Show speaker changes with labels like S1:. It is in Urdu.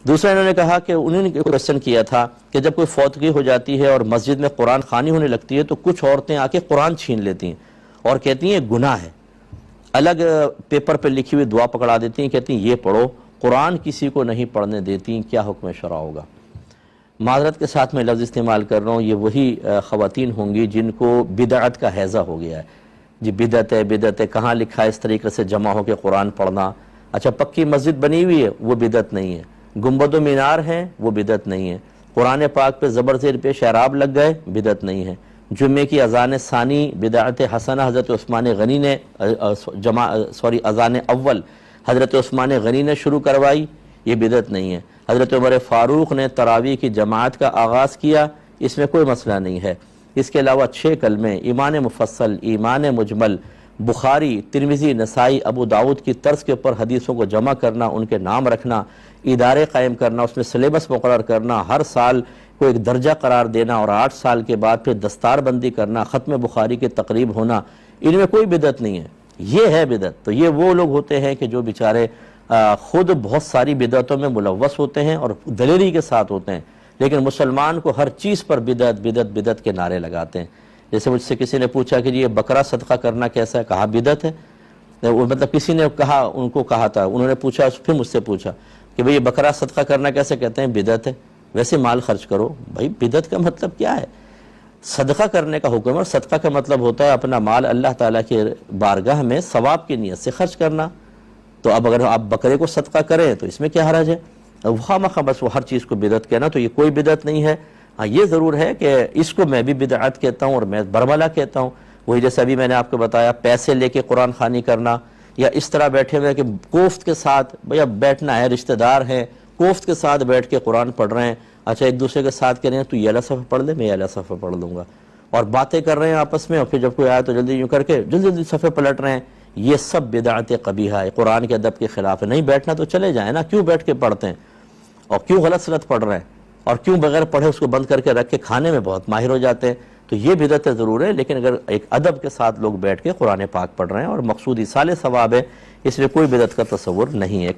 S1: دوسرا انہوں نے کہا کہ انہوں نے کوشچن کیا تھا کہ جب کوئی فوتگی ہو جاتی ہے اور مسجد میں قرآن خوانی ہونے لگتی ہے تو کچھ عورتیں آ کے قرآن چھین لیتی ہیں اور کہتی ہیں گناہ ہے، الگ پیپر پہ لکھی ہوئی دعا پکڑا دیتی ہیں، کہتی ہیں یہ پڑھو، قرآن کسی کو نہیں پڑھنے دیتی، کیا حکم شرع ہوگا؟ معذرت کے ساتھ میں لفظ استعمال کر رہا ہوں، یہ وہی خواتین ہوں گی جن کو بدعت کا ہیضہ ہو گیا ہے، جی بدعت ہے، کہاں لکھا ہے اس طریقے سے جمع ہو کے قرآن پڑھنا؟ اچھا پکی مسجد بنی ہوئی ہے وہ بدعت نہیں ہے، گنبد و مینار ہیں وہ بدعت نہیں ہے، قرآن پاک پہ زبر زیر پیش اعراب لگ گئے بدعت نہیں ہے، جمعے کی اذان ثانی بدعت حسنہ حضرت عثمان غنی نے اذان اول حضرت عثمان غنی نے شروع کروائی، یہ بدعت نہیں ہے، حضرت عمر فاروق نے تراویح کی جماعت کا آغاز کیا، اس میں کوئی مسئلہ نہیں ہے۔ اس کے علاوہ 6 کلمے، ایمان مفصل، ایمان مجمل، بخاری، ترمذی، نسائی، ابو داؤد کی طرز کے اوپر حدیثوں کو جمع کرنا، ان کے نام رکھنا، ادارے قائم کرنا، اس میں سلیبس مقرر کرنا، ہر سال کو ایک درجہ قرار دینا اور 8 سال کے بعد پھر دستار بندی کرنا، ختم بخاری کی تقریب ہونا، ان میں کوئی بدعت نہیں ہے، یہ ہے بدعت۔ تو یہ وہ لوگ ہوتے ہیں کہ جو بیچارے خود بہت ساری بدعتوں میں ملوث ہوتے ہیں اور دلیری کے ساتھ ہوتے ہیں، لیکن مسلمان کو ہر چیز پر بدعت بدعت بدعت کے نعرے لگاتے ہیں۔ جیسے مجھ سے کسی نے پوچھا کہ یہ بکرا صدقہ کرنا کیسا ہے، کہا بدعت ہے، مطلب کسی نے کہا، ان کو کہا تھا، انہوں نے پوچھا، پھر مجھ سے پوچھا کہ بھئی یہ بکرا صدقہ کرنا کیسے، کہتے ہیں بدعت ہے، ویسے مال خرچ کرو۔ بھائی بدعت کا مطلب کیا ہے؟ صدقہ کرنے کا حکم، اور صدقہ کا مطلب ہوتا ہے اپنا مال اللہ تعالیٰ کے بارگاہ میں ثواب کی نیت سے خرچ کرنا۔ تو اب اگر آپ بکرے کو صدقہ کریں تو اس میں کیا حرج ہے؟ خواہ بس وہ ہر چیز کو بدعت کہنا، تو یہ کوئی بدعت نہیں ہے۔ ہاں یہ ضرور ہے کہ اس کو میں بھی بدعت کہتا ہوں اور میں برملا کہتا ہوں، وہی جیسے ابھی میں نے آپ کو بتایا پیسے لے کے قرآن خوانی کرنا، یا اس طرح بیٹھے ہوئے کہ کوفت کے ساتھ، بھیا بیٹھنا ہے، رشتہ دار ہیں، کوفت کے ساتھ بیٹھ کے قرآن پڑھ رہے ہیں، اچھا ایک دوسرے کے ساتھ کہہ رہے ہیں تو یہ والا صفحہ پڑھ لے، میں یہ والا صفحہ پڑھ لوں گا، اور باتیں کر رہے ہیں آپس میں، اور پھر جب کوئی آیا تو جلدی یوں کر کے جلدی صفحے پلٹ رہے ہیں، یہ سب بدعت قبیحہ ہے، قرآن کے ادب کے خلاف ہے۔ نہیں بیٹھنا تو چلے جائیں نا، کیوں بیٹھ کے پڑھتے ہیں اور کیوں غلط سلط پڑھ رہے ہیں، اور کیوں بغیر پڑھے اس کو بند کر کے رکھ کے کھانے میں بہت ماہر ہو جاتے ہیں؟ تو یہ بدعت ضرور ہے، لیکن اگر ایک ادب کے ساتھ لوگ بیٹھ کے قرآن پاک پڑھ رہے ہیں اور مقصود ایصال ثواب ہے، اس میں کوئی بدعت کا تصور نہیں ہے۔